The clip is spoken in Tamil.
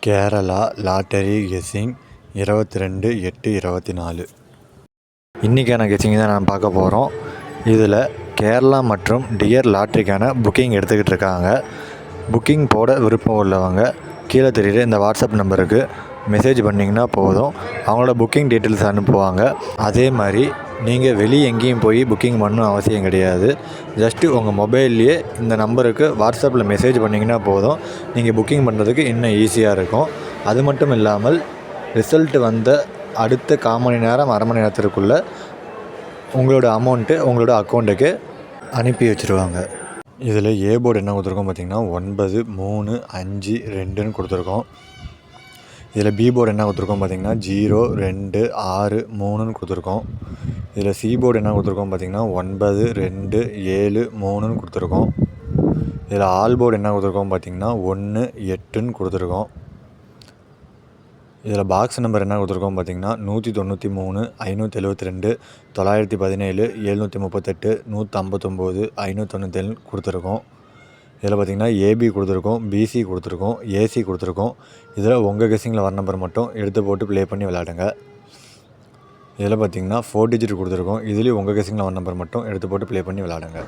Kerala lottery guessing 22/8/24. இன்றைக்கான கெஸ்ஸிங் தான் நான் பார்க்க போகிறோம். இதில் கேரளா மற்றும் டியர் லாட்ரிக்கான புக்கிங் எடுத்துக்கிட்டு இருக்காங்க. புக்கிங் போட விருப்பம் உள்ளவங்க கீழே தெரியுற இந்த வாட்ஸ்அப் நம்பருக்கு மெசேஜ் பண்ணிங்கன்னா போதும், அவங்களோட புக்கிங் டீட்டெயில்ஸ் அனுப்புவாங்க. அதே மாதிரி நீங்கள் வெளியே எங்கேயும் போய் புக்கிங் பண்ணணும் அவசியம் கிடையாது. ஜஸ்ட்டு உங்கள் மொபைல்லையே இந்த நம்பருக்கு வாட்ஸ்அப்பில் மெசேஜ் பண்ணிங்கன்னா போதும், நீங்கள் புக்கிங் பண்ணுறதுக்கு இன்னும் ஈஸியாக இருக்கும். அது மட்டும் இல்லாமல் ரிசல்ட் வந்த அடுத்த 1/4 மணி நேரம் அரை மணி நேரத்திற்குள்ளே உங்களோட அமௌண்ட்டு உங்களோட அக்கௌண்ட்டுக்கு அனுப்பி வச்சுருவாங்க. இதில் ஏ போர்டு என்ன கொடுத்துருக்கோம் பார்த்திங்கன்னா 935 கொடுத்துருக்கோம். இதில் பி போர்டு என்ன கொடுத்துருக்கோம் பார்த்திங்கன்னா 0263 கொடுத்துருக்கோம். இதில் சி போர்டு என்ன கொடுத்துருக்கோம் பார்த்திங்கன்னா 9273 கொடுத்துருக்கோம். இதில் ஆல் போர்டு என்ன கொடுத்துருக்கோம் பார்த்திங்கன்னா 18 கொடுத்துருக்கோம். இதில் பாக்ஸ் நம்பர் என்ன கொடுத்துருக்கோம் பார்த்திங்கன்னா 193 572 917 738 159 597 கொடுத்துருக்கோம். இதில் பார்த்திங்கன்னா ஏபி கொடுத்துருக்கோம், பிசி கொடுத்துருக்கோம், ஏசி கொடுத்துருக்கோம். இதில் உங்கள் கெஸ்ஸிங்கில் வர நம்பர் மட்டும் எடுத்து போட்டு ப்ளே பண்ணி விளையாடுங்க. இதில் பார்த்திங்கன்னா 4 டிஜிட் கொடுத்துருக்கோம். இதுலேயும் உங்கள் கெஸ்ஸிங்கில் வர நம்பர் மட்டும் எடுத்து போட்டு ப்ளே பண்ணி விளையாடுங்க.